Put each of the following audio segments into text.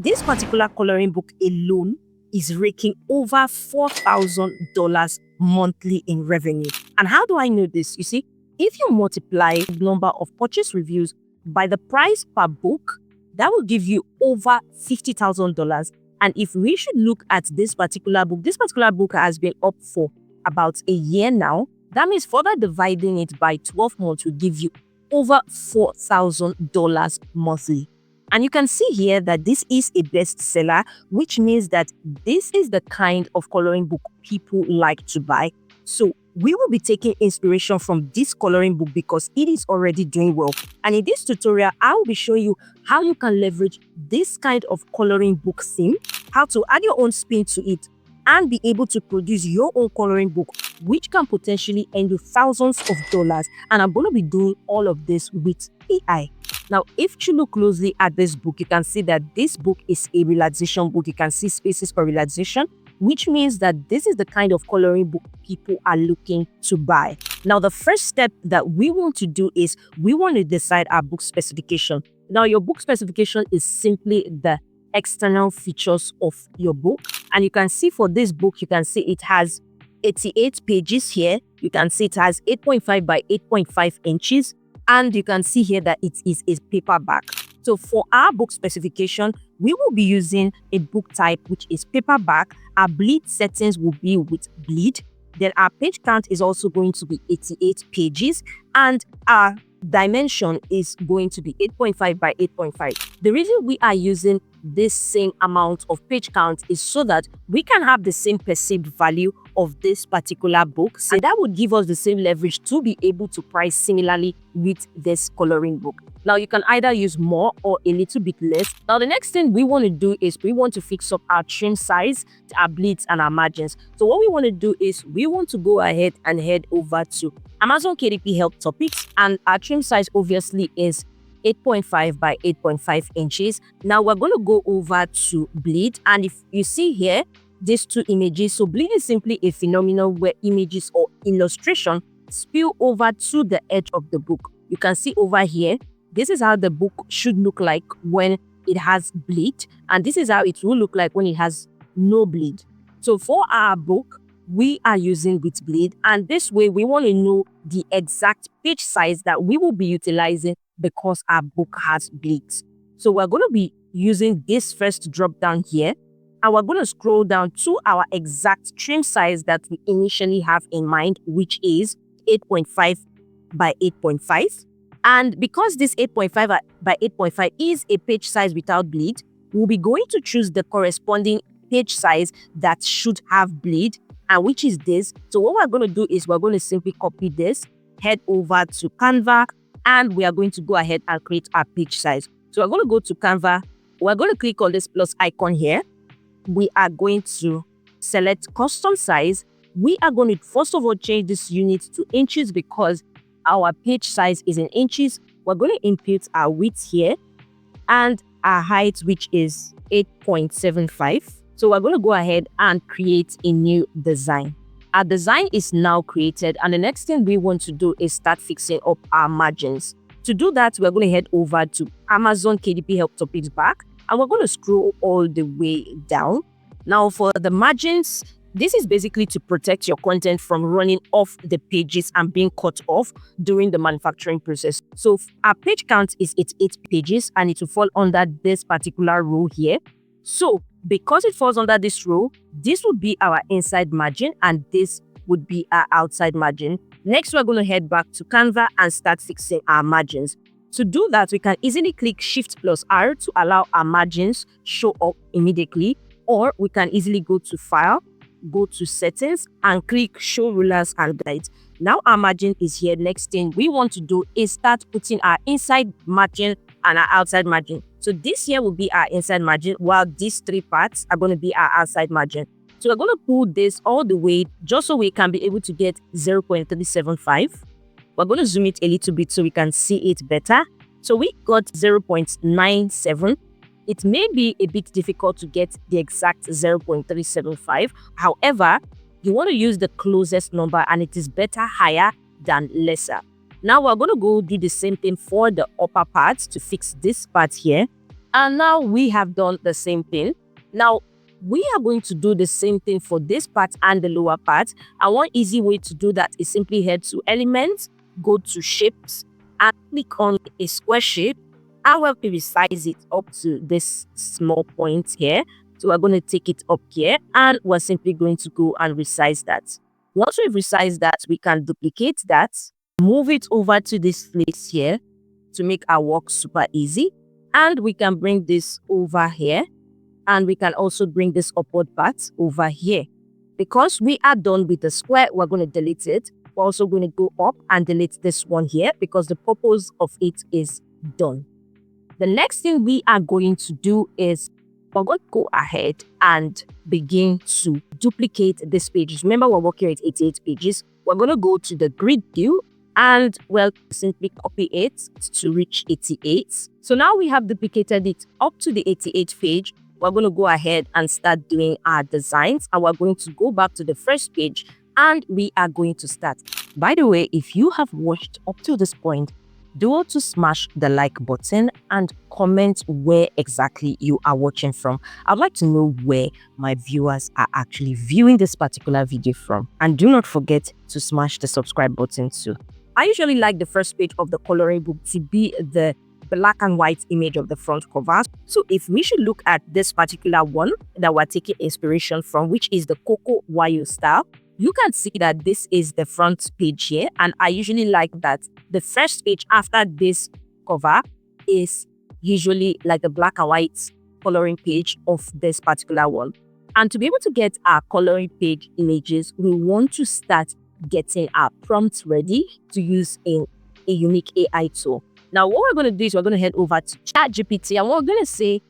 This particular coloring book alone is raking over $4,000 monthly in revenue. And how do I know this? You see, if you multiply the number of purchase reviews by the price per book, that will give you over $50,000. And if we should look at this particular book has been up for about a year now. That means further dividing it by 12 months will give you over $4,000 monthly. And you can see here that this is a bestseller, which means that this is the kind of coloring book people like to buy. So we will be taking inspiration from this coloring book because it is already doing well. And in this tutorial, I will be showing you how you can leverage this kind of coloring book theme, how to add your own spin to it, and be able to produce your own coloring book, which can potentially earn you thousands of dollars. And I'm going to be doing all of this with AI. Now, if you look closely at this book, you can see that this book is a relaxation book. You can see spaces for relaxation, which means that this is the kind of coloring book people are looking to buy. Now, the first step that we want to do is we want to decide our book specification. Now, your book specification is simply the external features of your book. And you can see for this book, you can see it has 88 pages here. You can see it has 8.5 by 8.5 inches. And you can see here that it is a paperback. So for our book specification, we will be using a book type, which is paperback. Our bleed settings will be with bleed. Then our page count is also going to be 88 pages. And our dimension is going to be 8.5 by 8.5. The reason we are using this same amount of page count is so that we can have the same perceived value of this particular book. So that would give us the same leverage to be able to price similarly with this coloring book. Now, you can either use more or a little bit less. Now, the next thing we want to do is we want to fix up our trim size, our bleeds, and our margins. So what we want to do is we want to go ahead and head over to Amazon KDP Help Topics, and our trim size obviously is 8.5 by 8.5 inches. Now we're going to go over to bleed, and if you see here these two images, so bleed is simply a phenomenon where images or illustration spill over to the edge of the book. You can see over here, this is how the book should look like when it has bleed, and this is how it will look like when it has no bleed. So for our book, we are using with bleed, and this way we want to know the exact page size that we will be utilizing because our book has bleeds. So we're going to be using this first drop down here, and we're going to scroll down to our exact trim size that we initially have in mind, which is 8.5 by 8.5. And because this 8.5 by 8.5 is a page size without bleed, we'll be going to choose the corresponding page size that should have bleed, and which is this. So what we're going to do is we're going to simply copy this, head over to Canva, and we are going to go ahead and create our page size. So we're going to go to Canva. We're going to click on this plus icon here. We are going to select custom size. We are going to first of all change this unit to inches because our page size is in inches. We're going to input our width here and our height, which is 8.75. So we're going to go ahead and create a new design. Our design is now created, and the next thing we want to do is start fixing up our margins. To do that, we're going to head over to Amazon KDP Help Topics back, and we're going to scroll all the way down. Now for the margins, this is basically to protect your content from running off the pages and being cut off during the manufacturing process. So our page count is 88 pages, and it will fall under this particular row here. So because it falls under this row, this would be our inside margin and this would be our outside margin. Next, we're going to head back to Canva and start fixing our margins. To do that, we can easily click Shift plus R to allow our margins show up immediately, or we can easily go to File, go to Settings, and click Show Rulers and Guides. Now our margin is here. Next thing we want to do is start putting our inside margin and our outside margin. So this here will be our inside margin, while these three parts are going to be our outside margin. So we're going to pull this all the way just so we can be able to get 0.375. We're going to zoom it a little bit so we can see it better. So we got 0.97. It may be a bit difficult to get the exact 0.375. However, you want to use the closest number, and it is better higher than lesser. Now we're going to go do the same thing for the upper part to fix this part here. And now we have done the same thing. Now, we are going to do the same thing for this part and the lower part. And one easy way to do that is simply head to Elements, go to Shapes, and click on a square shape. I will resize it up to this small point here. So we're going to take it up here, and we're simply going to go and resize that. Once we've resized that, we can duplicate that, move it over to this place here to make our work super easy. And we can bring this over here, and we can also bring this upward part over here. Because we are done with the square, we're going to delete it. We're also going to go up and delete this one here because the purpose of it is done. The next thing we are going to do is we're going to go ahead and begin to duplicate these pages. Remember, we're working with 88 pages. We're going to go to the grid view and we'll simply copy it to reach 88. So now we have duplicated it up to the 88th page. We're going to go ahead and start doing our designs, and we're going to go back to the first page and we are going to start. By the way, if you have watched up to this point, do want to smash the like button and comment where exactly you are watching from. I'd like to know where my viewers are actually viewing this particular video from. And do not forget to smash the subscribe button too. I usually like the first page of the coloring book to be the black and white image of the front cover. So if we should look at this particular one that we're taking inspiration from, which is the Coco Wayo style, you can see that this is the front page here, and I usually like that the first page after this cover is usually like the black and white coloring page of this particular one. And to be able to get our coloring page images, we want to start getting our prompts ready to use a unique AI tool. Now, what we're going to do is we're going to head over to ChatGPT, and we're going to say,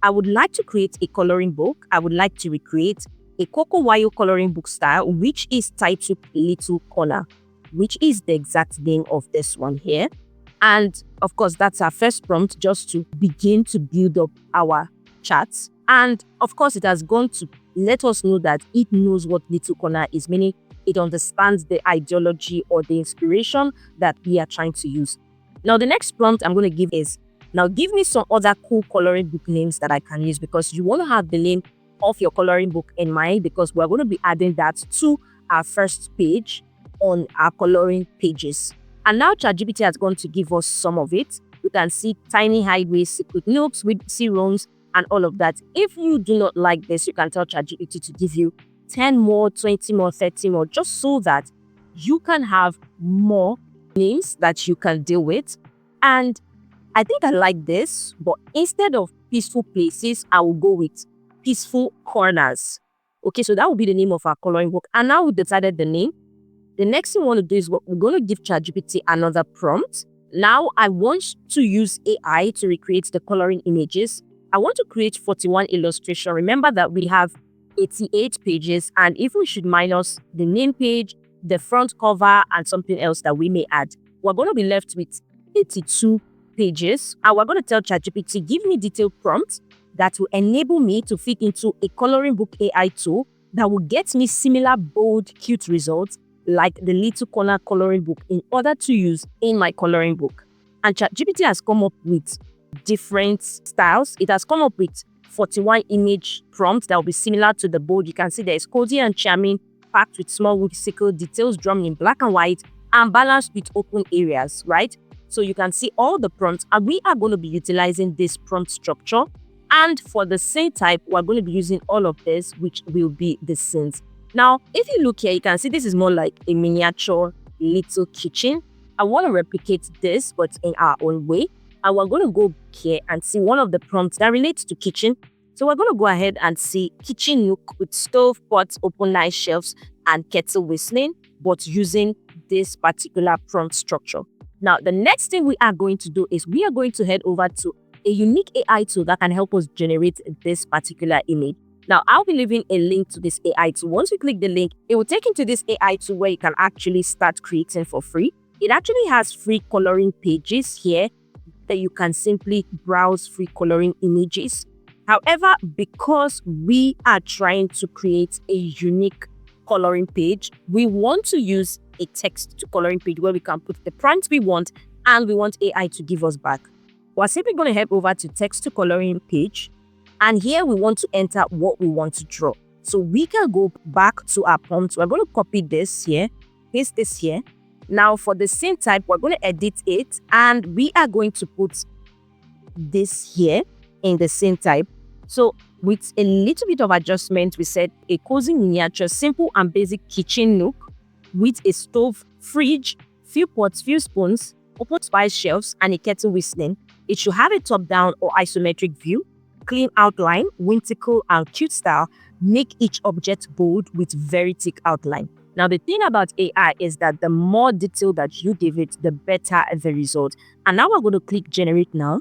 I would like to create a coloring book. I would like to recreate a Coco Wayo coloring book style, which is titled Little Corner, which is the exact name of this one here. And of course, that's our first prompt just to begin to build up our charts. And of course, it has gone to let us know that it knows what Little Corner is, meaning it understands the ideology or the inspiration that we are trying to use. Now, the next prompt I'm going to give is, now give me some other cool coloring book names that I can use, because you want to have the name of your coloring book in mind, because we're going to be adding that to our first page on our coloring pages. And now ChatGPT has gone to give us some of it. You can see tiny highways, secret nooks with rooms and all of that. If you do not like this, you can tell ChatGPT to give you 10 more, 20 more, 30 more, just so that you can have more names that you can deal with. And I think I like this, but instead of peaceful places, I will go with peaceful corners. Okay, so that will be the name of our coloring book. And now we've decided the name. The next thing we want to do is we're going to give ChatGPT another prompt. Now I want to use AI to recreate the coloring images. I want to create 41 illustration. Remember that we have 88 pages, and if we should minus the name page, the front cover, and something else that we may add, we're going to be left with 82 pages. And we're going to tell ChatGPT, give me detailed prompts that will enable me to fit into a coloring book AI tool that will get me similar bold, cute results like the Little Corner coloring book in order to use in my coloring book. And ChatGPT has come up with different styles. It has come up with 41 image prompts that will be similar to the bold. You can see there is cozy and charming, packed with small whimsical details drawn in black and white and balanced with open areas, right? So you can see all the prompts, and we are going to be utilizing this prompt structure. And for the scene type, we're going to be using all of this, which will be the scenes. Now, if you look here, you can see this is more like a miniature little kitchen. I want to replicate this, but in our own way. And we're going to go here and see one of the prompts that relates to kitchen. So we're going to go ahead and see kitchen nook with stove, pots, open line shelves, and kettle whistling, but using this particular prompt structure. Now, the next thing we are going to do is we are going to head over to a unique AI tool that can help us generate this particular image. Now, I'll be leaving a link to this AI tool. Once you click the link, it will take you to this AI tool where you can actually start creating for free. It actually has free coloring pages here that you can simply browse free coloring images. However, because we are trying to create a unique coloring page, we want to use a text to coloring page where we can put the prompts we want, and we want AI to give us back We're simply going to head over to text to coloring page. And here we want to enter what we want to draw. So we can go back to our prompt. We're going to copy this here, paste this here. Now for the scene type, we're going to edit it. And we are going to put this here in the scene type. So with a little bit of adjustment, we said a cozy miniature, simple and basic kitchen nook with a stove, fridge, few pots, few spoons, open spice shelves, and a kettle whistling. It should have a top-down or isometric view, clean outline, whimsical and cute style. Make each object bold with very thick outline. Now, the thing about AI is that the more detail that you give it, the better the result. And now we're going to click Generate Now.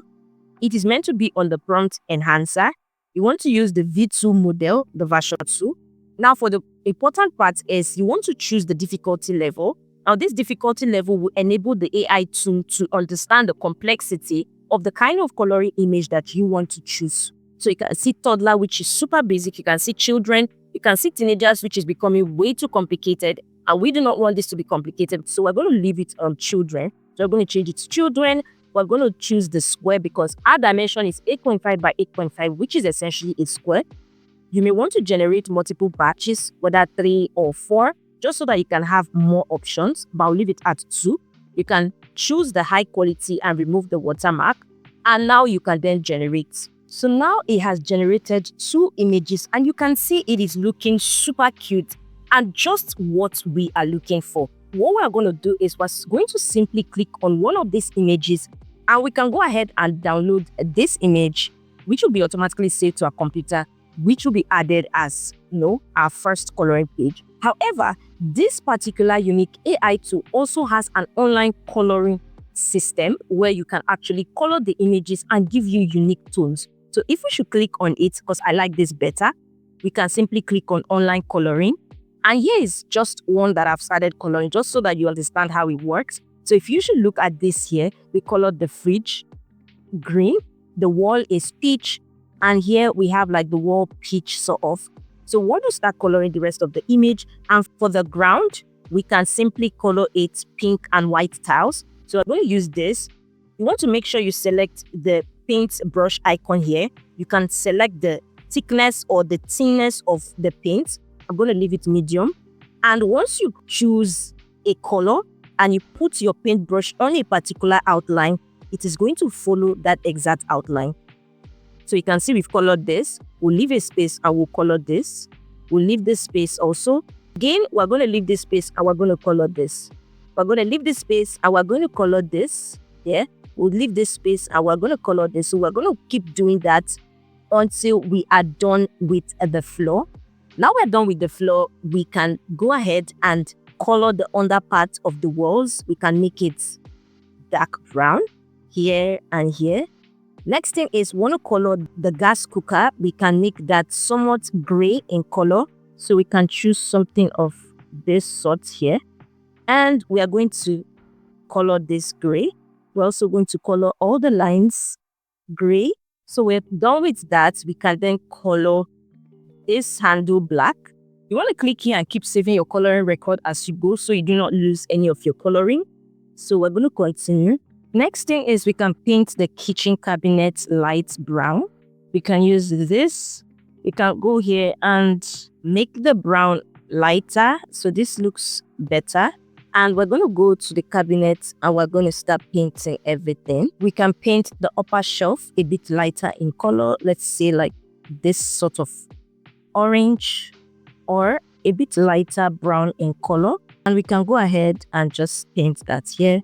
It is meant to be on the prompt enhancer. You want to use the V2 model, the version 2. Now, for the important part is you want to choose the difficulty level. Now, this difficulty level will enable the AI tool to understand the complexity of the kind of coloring image that you want to choose. So you can see toddler, which is super basic. You can see children. You can see teenagers, which is becoming way too complicated. And we do not want this to be complicated. So we're going to leave it on children. So we're going to change it to children. We're going to choose the square because our dimension is 8.5 by 8.5, which is essentially a square. You may want to generate multiple batches, whether 3 or 4, just so that you can have more options, but I'll leave it at 2. You can choose the high quality and remove the watermark. And now you can then generate. So now it has generated 2 images and you can see it is looking super cute and just what we are looking for. What we're going to do is we're going to simply click on one of these images and we can go ahead and download this image, which will be automatically saved to our computer, which will be added as, our first coloring page. However, this particular unique AI tool also has an online coloring system where you can actually color the images and give you unique tones. So if we should click on it, because I like this better, we can simply click on online coloring. And here is just one that I've started coloring just so that you understand how it works. So if you should look at this here, we colored the fridge green, the wall is peach, and here we have like the wall peach sort of. So we'll just start coloring the rest of the image. And for the ground, we can simply color it pink and white tiles. So I'm going to use this. You want to make sure you select the paint brush icon here. You can select the thickness or the thinness of the paint. I'm going to leave it medium. And once you choose a color and you put your paintbrush on a particular outline, it is going to follow that exact outline. So you can see we've colored this. We'll leave a space and we'll color this. We'll leave this space also. Again, we're going to leave this space and we're going to color this. We're going to leave this space and we're going to color this. Yeah, we'll leave this space and we're going to color this. So we're going to keep doing that until we are done with the floor. Now we're done with the floor, we can go ahead and color the under part of the walls. We can make it dark brown here and here. Next thing is, want to color the gas cooker. We can make that somewhat gray in color. So we can choose something of this sort here. And we are going to color this gray. We're also going to color all the lines gray. So we're done with that. We can then color this handle black. You want to click here and keep saving your coloring record as you go so you do not lose any of your coloring. So we're going to continue. Next thing is we can paint the kitchen cabinet light brown. We can use this. We can go here and make the brown lighter. So this looks better. And we're going to go to the cabinet and we're going to start painting everything. We can paint the upper shelf a bit lighter in color. Let's say like this sort of orange or a bit lighter brown in color. And we can go ahead and just paint that here.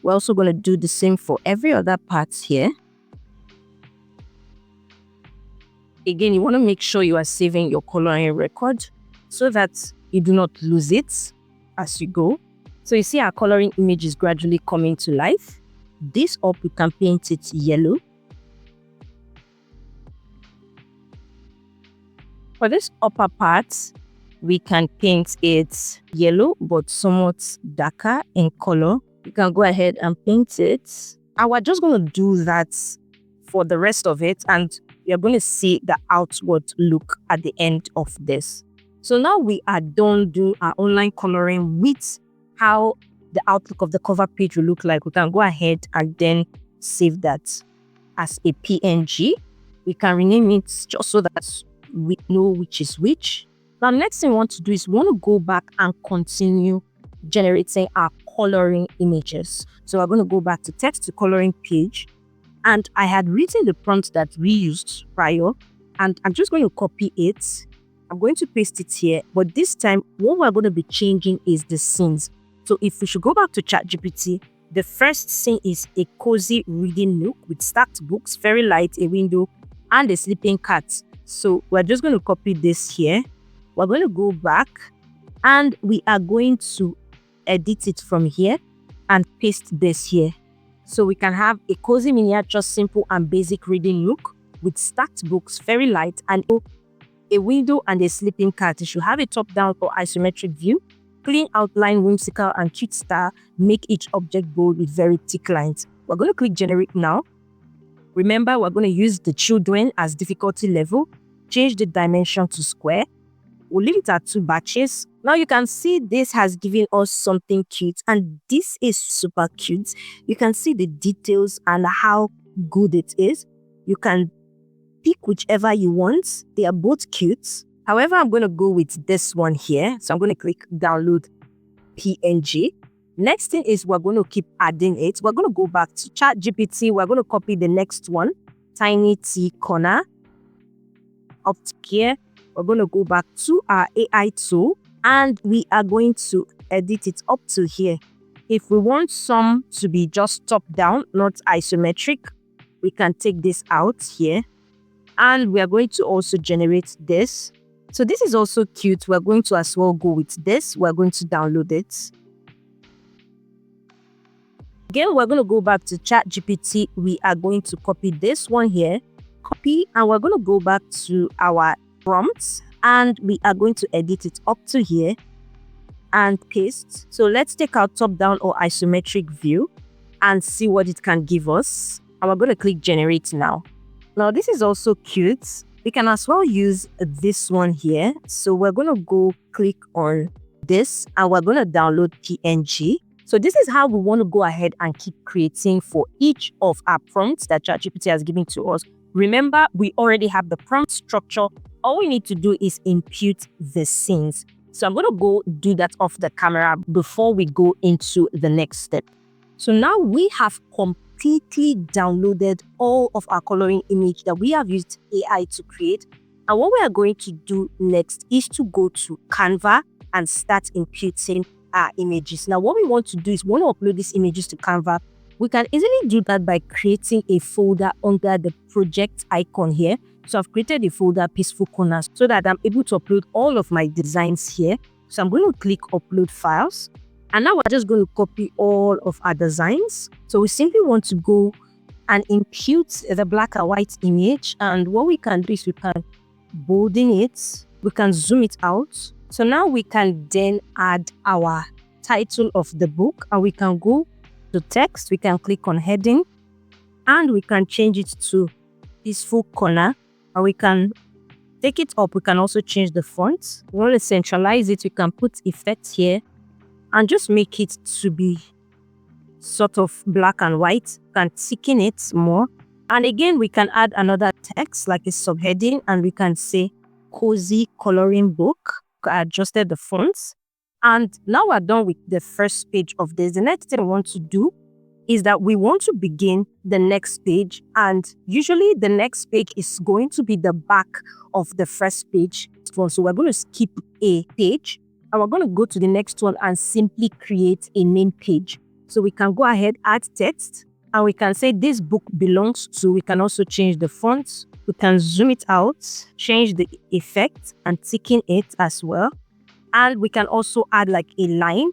We're also going to do the same for every other part here. Again, you want to make sure you are saving your coloring record so that you do not lose it as you go. So you see our coloring image is gradually coming to life. This up, we can paint it yellow. For this upper part, we can paint it yellow but somewhat darker in color. You can go ahead and paint it. And we're just going to do that for the rest of it. And you're going to see the outward look at the end of this. So now we are done doing our online coloring with how the outlook of the cover page will look like, we can go ahead and then save that as a PNG. We can rename it just so that we know which is which. Now, the next thing we want to do is we want to go back and continue generating our coloring images. So we're going to go back to text to coloring page. And I had written the prompt that we used prior, and I'm just going to copy it. I'm going to paste it here, but this time what we're going to be changing is the scenes. So if we should go back to ChatGPT, the first scene is a cozy reading nook with stacked books, very light, a window, and a sleeping cat. So we're just going to copy this here. We're going to go back and we are going to edit it from here and paste this here. So we can have a cozy miniature, simple and basic reading nook with stacked books, very light, and a window and a sleeping cat. It should have a top-down or isometric view, clean outline, whimsical and cute style. Make each object bold with very thick lines. We're going to click generate now. Remember, we're going to use the children as difficulty level. Change the dimension to square. We'll leave it at 2 batches. Now you can see this has given us something cute, and this is super cute. You can see the details and how good it is. You can pick whichever you want. They are both cute. However, I'm going to go with this one here. So I'm going to click download PNG. Next thing is we're going to keep adding it. We're going to go back to ChatGPT. We're going to copy the next one, Tiny T Corner. Up to here, we're going to go back to our AI tool and we are going to edit it up to here. If we want some to be just top down, not isometric, we can take this out here. And we are going to also generate this. So this is also cute. We're going to as well go with this. We're going to download it. Again, we're going to go back to ChatGPT. We are going to copy this one here. Copy, and we're going to go back to our prompts and we are going to edit it up to here and paste. So let's take our top down or isometric view and see what it can give us. And we're going to click generate now. Now this is also cute. We can as well use this one here. So we're going to go click on this and we're going to download PNG. So this is how we want to go ahead and keep creating for each of our prompts that ChatGPT has given to us. Remember, we already have the prompt structure. All we need to do is input the scenes. So I'm going to go do that off the camera before we go into the next step. So now we have completely downloaded all of our coloring image that we have used AI to create. And what we are going to do next is to go to Canva and start inputting our images. Now, what we want to do is we want to upload these images to Canva. We can easily do that by creating a folder under the project icon here. So I've created a folder, Peaceful Corners, so that I'm able to upload all of my designs here. So I'm going to click upload files. And now we're just going to copy all of our designs. So we simply want to go and impute the black and white image. And what we can do is we can bolden it. We can zoom it out. So now we can then add our title of the book and we can go to text. We can click on heading and we can change it to Peaceful Corner and we can take it up. We can also change the font. We want to centralize it. We can put effects here and just make it to be sort of black and white. We can thicken it more. And again, we can add another text like a subheading and we can say cozy coloring book. I adjusted the fonts. And now we're done with the first page of this. The next thing we want to do is that we want to begin the next page. And usually the next page is going to be the back of the first page. So we're going to skip a page and we're going to go to the next one and simply create a name page. So we can go ahead, add text, and we can say this book belongs to. We can also change the font. We can zoom it out, change the effect and thicken it as well. And we can also add like a line.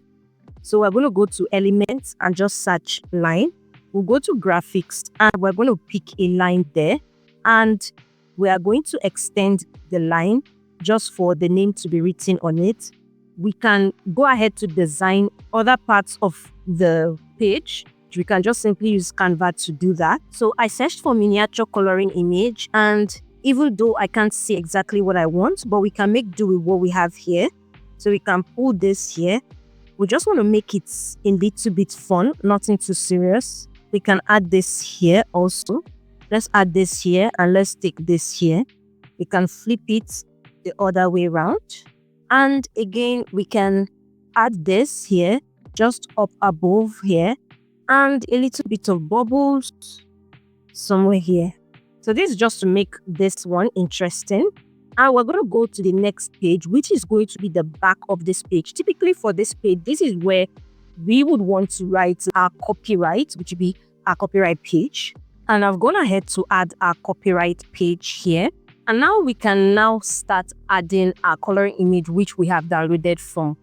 So we're going to go to elements and just search line. We'll go to graphics and we're going to pick a line there. And we are going to extend the line just for the name to be written on it. We can go ahead to design other parts of the page. We can just simply use Canva to do that. So I searched for miniature coloring image, and even though I can't see exactly what I want, but we can make do with what we have here. So we can pull this here We just want to make it a little bit fun, nothing too serious. We can add this here also. Let's add this here and let's take this here. We can flip it the other way around. And again, we can add this here, just up above here, and a little bit of bubbles somewhere here. So this is just to make this one interesting. And we're going to go to the next page, which is going to be the back of this page. Typically for this page, this is where we would want to write our copyright, which would be our copyright page. And I've gone ahead to add our copyright page here. And now we can now start adding our coloring image, which we have downloaded from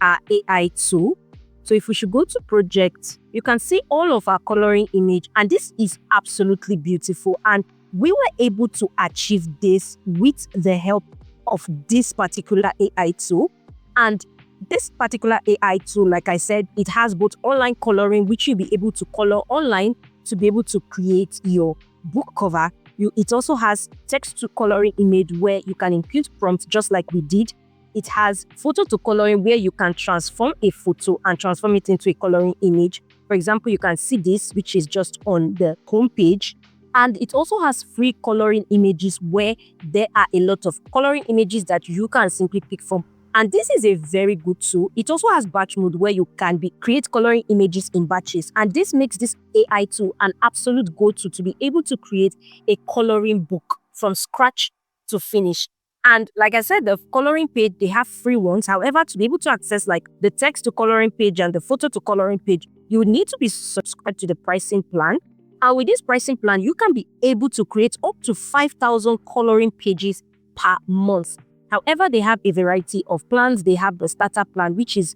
our AI tool. So if we should go to project, you can see all of our coloring image, and this is absolutely beautiful. And we were able to achieve this with the help of this particular AI tool. And this particular AI tool, like I said, it has both online coloring, which you'll be able to color online to be able to create your book cover. It also has text to coloring image where you can input prompts just like we did. It has photo to coloring where you can transform a photo and transform it into a coloring image. For example, you can see this, which is just on the home page. And it also has free coloring images where there are a lot of coloring images that you can simply pick from. And this is a very good tool. It also has batch mode where you can create coloring images in batches. And this makes this AI tool an absolute go-to to be able to create a coloring book from scratch to finish. And like I said, the coloring page, they have free ones. However, to be able to access like the text to coloring page and the photo to coloring page, you would need to be subscribed to the pricing plan. And with this pricing plan, you can be able to create up to 5,000 coloring pages per month. However, they have a variety of plans. They have the starter plan, which is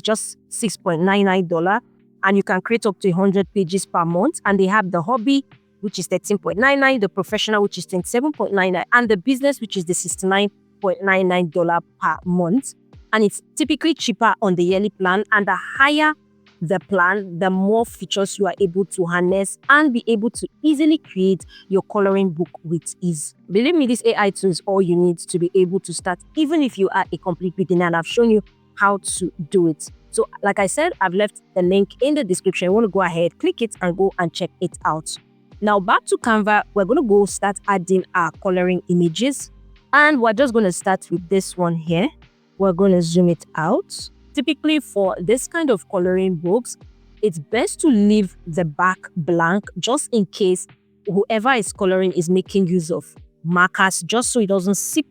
just $6.99, and you can create up to 100 pages per month. And they have the hobby, which is $13.99, the professional, which is $27.99, and the business, which is the $69.99 per month. And it's typically cheaper on the yearly plan, and the higher the plan, the more features you are able to harness and be able to easily create your coloring book with ease. Believe me, this AI tool is all you need to be able to start, even if you are a complete beginner, and I've shown you how to do it. So like I said, I've left the link in the description. You want to go ahead, click it and go and check it out. Now back to Canva, we're going to go start adding our coloring images, and we're just going to start with this one here. We're going to zoom it out. Typically for this kind of coloring books, it's best to leave the back blank just in case whoever is coloring is making use of markers, just so it doesn't seep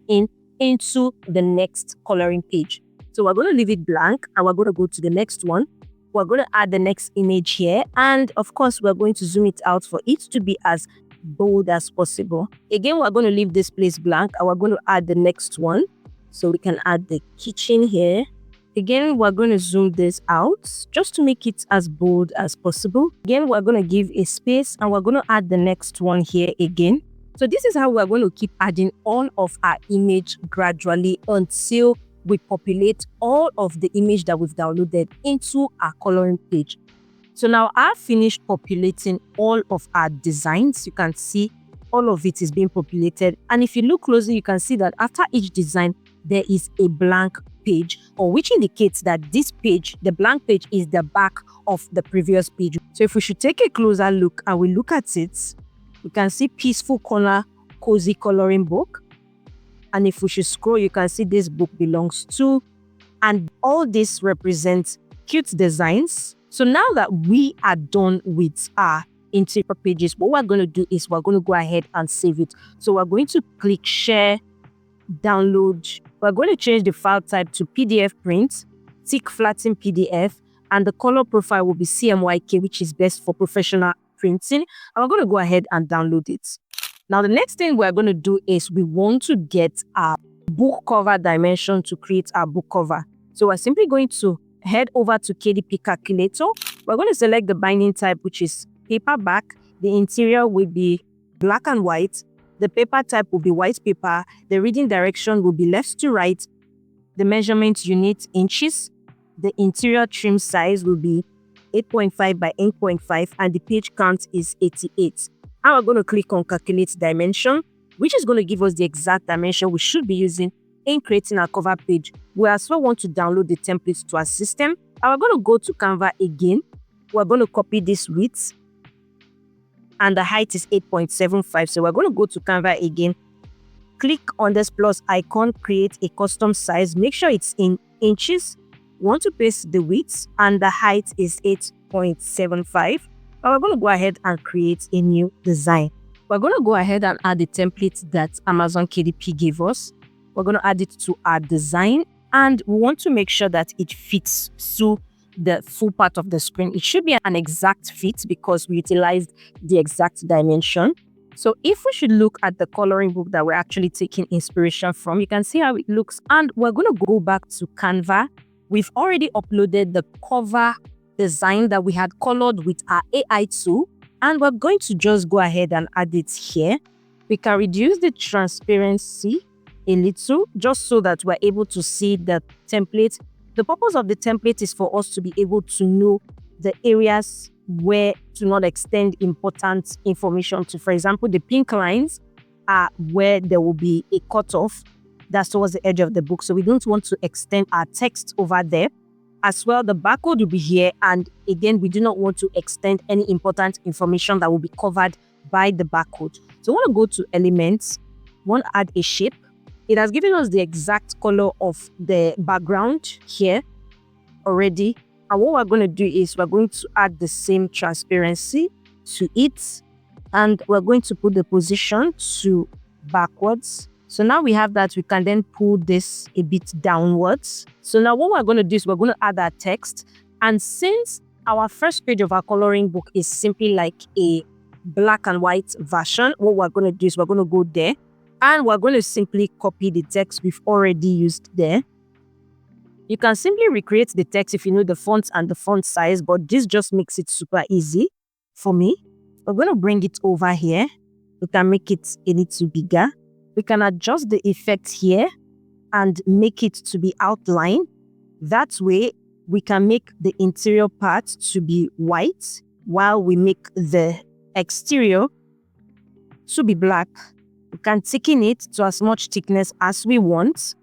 into the next coloring page. So we're going to leave it blank and we're going to go to the next one. We're going to add the next image here, and of course we're going to zoom it out for it to be as bold as possible. Again, we're going to leave this place blank and we're going to add the next one. So we can add the kitchen here. Again, we're going to zoom this out just to make it as bold as possible. Again, we're going to give a space and we're going to add the next one here again. So this is how we're going to keep adding all of our image gradually until we populate all of the image that we've downloaded into our coloring page. So now I've finished populating all of our designs. You can see all of it is being populated. And if you look closely, you can see that after each design, there is a blank page, or which indicates that this page, the blank page, is the back of the previous page. So if we should take a closer look and we look at it, you can see Peaceful Corner Cozy Coloring Book. And if we should scroll, you can see this book belongs to, and all this represents cute designs. So now that we are done with our interior pages, what we're going to do is we're going to go ahead and save it. So we're going to click share, download. We're going to change the file type to PDF print, tick flatten PDF, and the color profile will be CMYK, which is best for professional printing. And we're going to go ahead and download it. Now, the next thing we're going to do is we want to get our book cover dimension to create our book cover. So we're simply going to head over to KDP calculator. We're going to select the binding type, which is paperback. The interior will be black and white. The paper type will be white paper. The reading direction will be left to right. The measurement unit inches. The interior trim size will be 8.5 by 8.5, and the page count is 88. And we're going to click on calculate dimension, which is going to give us the exact dimension we should be using in creating our cover page. We as well want to download the templates to our system. And we're going to go to Canva again. We're going to copy this width. And the height is 8.75. So we're going to go to Canva again. Click on this plus icon, create a custom size. Make sure it's in inches. We want to paste the width and the height is 8.75. But we're going to go ahead and create a new design. We're going to go ahead and add the template that Amazon KDP gave us. We're going to add it to our design. And we want to make sure that it fits to the full part of the screen. It should be an exact fit because we utilized the exact dimension. So if we should look at the coloring book that we're actually taking inspiration from, you can see how it looks. And we're going to go back to Canva. We've already uploaded the cover design that we had colored with our AI tool. And we're going to just go ahead and add it here. We can reduce the transparency a little just so that we're able to see the template. The purpose of the template is for us to be able to know the areas where to not extend important information to. For example, the pink lines are where there will be a cutoff that's towards the edge of the book. So we don't want to extend our text over there. As well, the barcode will be here. And again, we do not want to extend any important information that will be covered by the barcode. So I want to go to Elements. I want to add a shape. It has given us the exact color of the background here already. And what we're going to do is we're going to add the same transparency to it. And we're going to put the position to backwards. So now we have that. We can then pull this a bit downwards. So now what we're going to do is we're going to add our text. And since our first page of our coloring book is simply like a black and white version, what we're going to do is we're going to go there. And we're going to simply copy the text we've already used there. You can simply recreate the text if you know the font and the font size, but this just makes it super easy for me. We're going to bring it over here. We can make it a little bigger. We can adjust the effect here and make it to be outlined. That way, we can make the interior part to be white while we make the exterior to be black. We can thicken it to as much thickness as we want.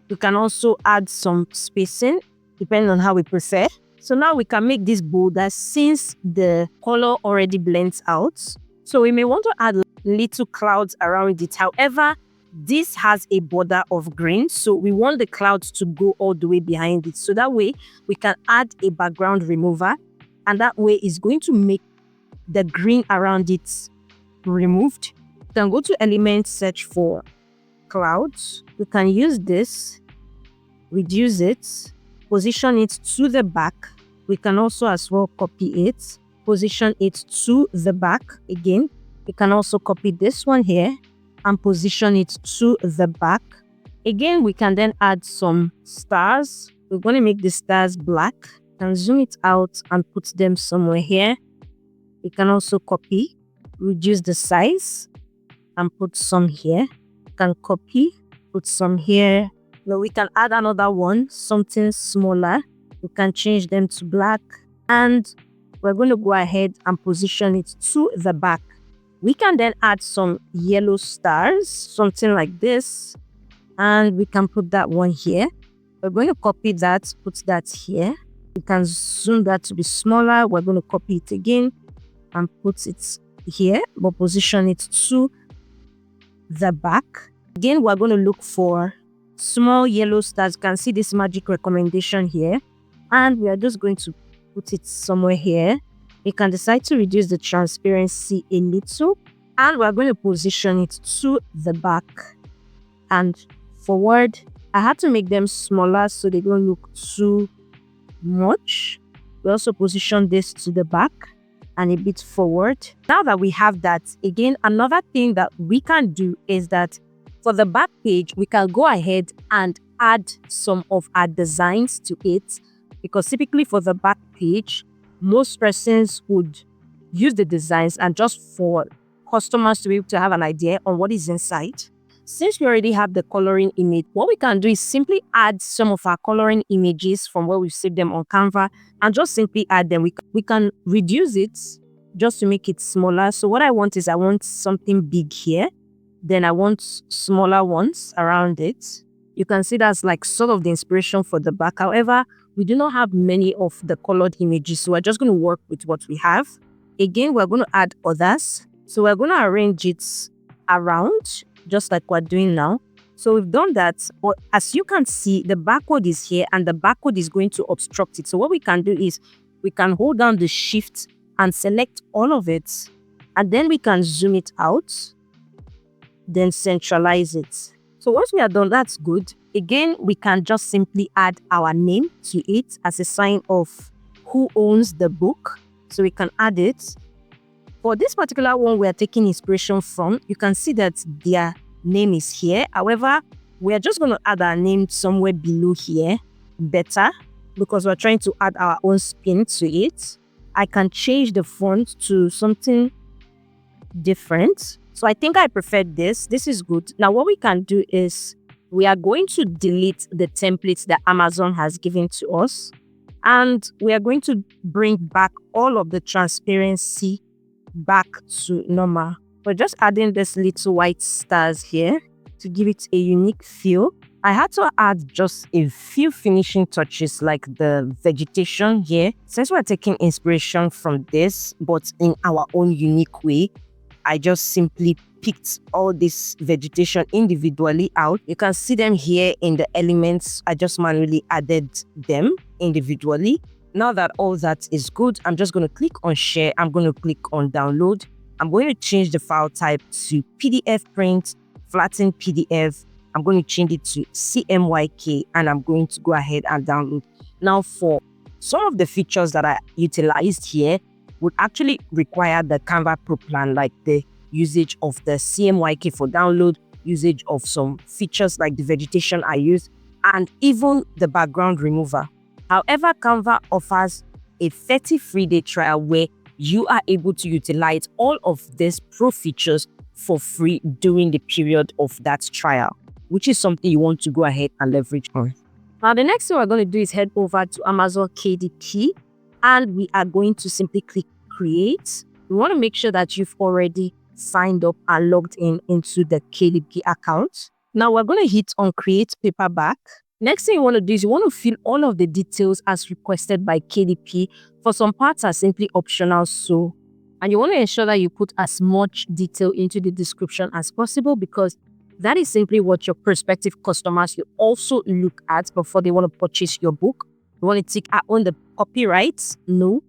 We can also add some spacing depending on how we prefer. So now we can make this bolder since the color already blends out. So we may want to add little clouds around it. However, this has a border of green. So we want the clouds to go all the way behind it. So that way we can add a background remover. And that way is going to make the green around it removed. We can go to Elements, search for clouds. We can use this, reduce it, position it to the back. We can also as well copy it, position it to the back. Again, we can also copy this one here and position it to the back. Again, we can then add some stars. We're going to make the stars black and zoom it out and put them somewhere here. We can also copy, reduce the size and put some here. We can copy, put some here. Now we can add another one, something smaller. We can change them to black and we're going to go ahead and position it to the back. We can then add some yellow stars, something like this. And we can put that one here. We're going to copy that, put that here. We can zoom that to be smaller. We're going to copy it again and put it here, but position it to the back. Again, we're going to look for small yellow stars. You can see this magic recommendation here. And we are just going to put it somewhere here. You can decide to reduce the transparency a little. And we're going to position it to the back and forward. I had to make them smaller so they don't look too much. We also position this to the back and a bit forward. Now that we have that, again, another thing that we can do is that for the back page, we can go ahead and add some of our designs to it, because typically for the back page, most persons would use the designs and just for customers to be able to have an idea on what is inside. Since we already have the coloring image, what we can do is simply add some of our coloring images from where we've saved them on Canva and just simply add them. We can reduce it just to make it smaller. So what I want is I want something big here. Then I want smaller ones around it. You can see that's like sort of the inspiration for the back. However, We do not have many of the colored images, so we're just going to work with what we have. Again, we're going to add others. So we're going to arrange it around, just like we're doing now. So we've done that, but as you can see, the barcode is here and the barcode is going to obstruct it. So what we can do is we can hold down the shift and select all of it, and then we can zoom it out, then centralize it. So once we are done, that's good. Again, we can just simply add our name to it as a sign of who owns the book. So we can add it. For this particular one we are taking inspiration from, you can see that their name is here. However, we are just going to add our name somewhere below here, better, because we're trying to add our own spin to it. I can change the font to something different. So I think I prefer this. This is good. Now what we can do is we are going to delete the templates that Amazon has given to us. And we are going to bring back all of the transparency back to normal. We're just adding this little white stars here to give it a unique feel. I had to add just a few finishing touches like the vegetation here. Since we're taking inspiration from this, but in our own unique way, I just simply picked all this vegetation individually out. You can see them here in the elements. I just manually added them individually. Now that all that is good, I'm just going to click on share. I'm going to click on download. I'm going to change the file type to PDF print, flatten PDF. I'm going to change it to CMYK and I'm going to go ahead and download. Now for some of the features that I utilized here would actually require the Canva Pro plan, like the usage of the CMYK for download, usage of some features like the vegetation I used, and even the background remover. However, Canva offers a 30 free day trial where you are able to utilize all of these pro features for free during the period of that trial, which is something you want to go ahead and leverage on. Now, the next thing we're going to do is head over to Amazon KDP and we are going to simply click create. We want to make sure that you've already signed up and logged in into the KDP account. Now we're going to hit on create paperback. Next thing you want to do is you want to fill all of the details as requested by KDP. For some parts are simply optional, and you want to ensure that you put as much detail into the description as possible because that is simply what your prospective customers will also look at before they want to purchase your book. You want to tick I own the copyrights? No.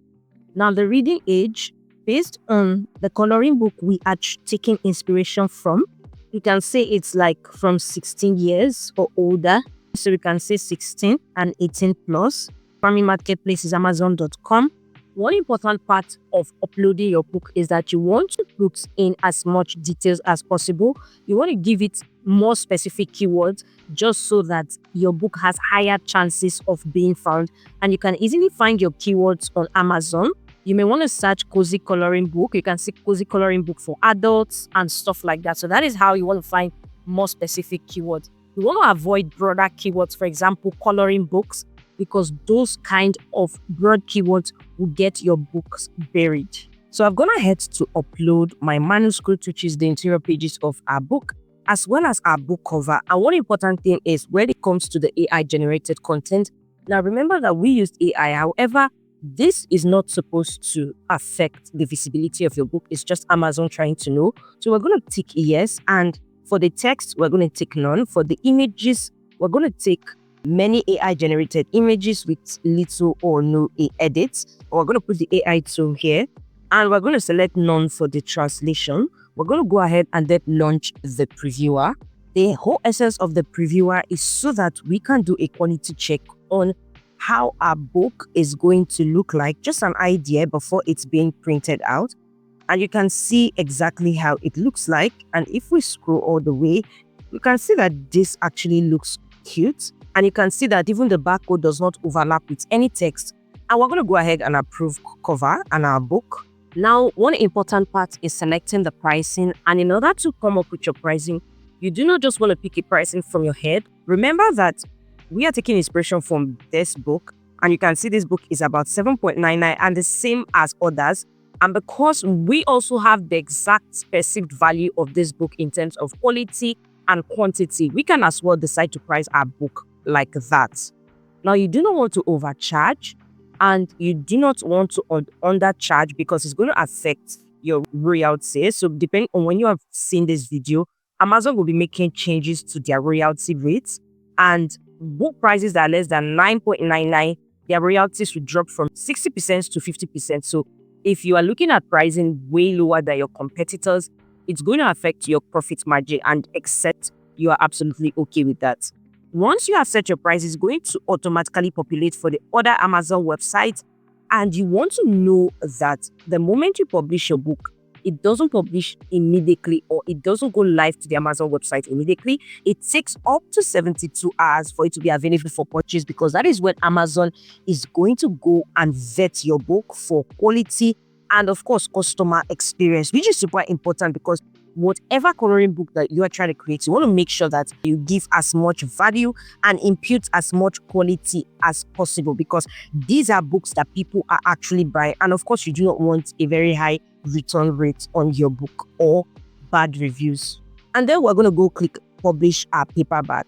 Now the reading age, based on the coloring book we are taking inspiration from, you can say it's like from 16 years or older. So we can say 16 and 18 plus. Primary marketplace is Amazon.com. One important part of uploading your book is that you want to put in as much details as possible. You want to give it more specific keywords just so that your book has higher chances of being found. And you can easily find your keywords on Amazon. You may want to search cozy coloring book. You can see cozy coloring book for adults and stuff like that. So that is how you want to find more specific keywords. You want to avoid broader keywords, for example, coloring books, because those kind of broad keywords will get your books buried. So I've gone ahead to upload my manuscript, which is the interior pages of our book, as well as our book cover. And one important thing is when it comes to the AI generated content. Now remember that we used AI. However, this is not supposed to affect the visibility of your book. It's just Amazon trying to know. So we're going to tick yes. And for the text, we're going to tick none. For the images, we're going to tick many AI generated images with little or no edits. We're going to put the AI tool here and we're going to select none for the translation. We're going to go ahead and then launch the previewer. The whole essence of the previewer is so that we can do a quality check on how our book is going to look like, just an idea before it's being printed out. And you can see exactly how it looks like. And if we scroll all the way, you can see that this actually looks cute. And you can see that even the barcode does not overlap with any text. And we're going to go ahead and approve cover and our book. Now, one important part is selecting the pricing. And in order to come up with your pricing, you do not just want to pick a pricing from your head. Remember that we are taking inspiration from this book. And you can see this book is about 7.99 and the same as others. And because we also have the exact perceived value of this book in terms of quality and quantity, we can as well decide to price our book like that. Now, you do not want to overcharge and you do not want to undercharge because it's going to affect your royalty. So depending on when you have seen this video, Amazon will be making changes to their royalty rates, and book prices that are less than 9.99, their royalties will drop from 60% to 50%. So if you are looking at pricing way lower than your competitors, it's going to affect your profit margin, and except you are absolutely okay with that. Once you have set your price, it's going to automatically populate for the other Amazon websites, and you want to know that the moment you publish your book, it doesn't publish immediately, or it doesn't go live to the Amazon website immediately. It takes up to 72 hours for it to be available for purchase, because that is when Amazon is going to go and vet your book for quality and, of course, customer experience, which is super important because whatever coloring book that you are trying to create, you want to make sure that you give as much value and impute as much quality as possible, because these are books that people are actually buying. And of course, you do not want a very high return rate on your book or bad reviews. And then we're going to go click publish our paperback.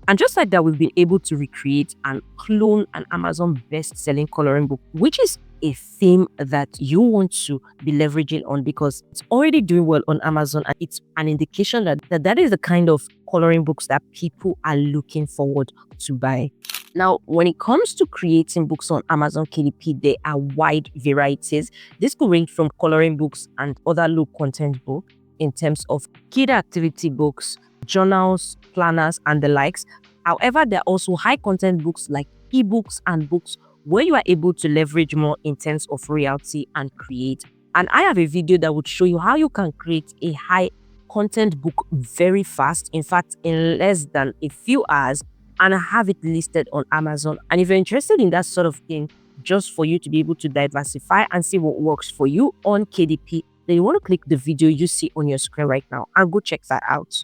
And just like that, we've been able to recreate and clone an Amazon best-selling coloring book, which is a theme that you want to be leveraging on because it's already doing well on Amazon, and it's an indication that is the kind of coloring books that people are looking forward to buy. Now, when it comes to creating books on Amazon KDP, there are wide varieties. This could range from coloring books and other low content books in terms of kid activity books, journals, planners, and the likes. However, there are also high content books like ebooks and books where you are able to leverage more in terms of royalty and create. And I have a video that would show you how you can create a high content book very fast, in fact, in less than a few hours, and have it listed on Amazon. And if you're interested in that sort of thing, just for you to be able to diversify and see what works for you on KDP, then you want to click the video you see on your screen right now and go check that out.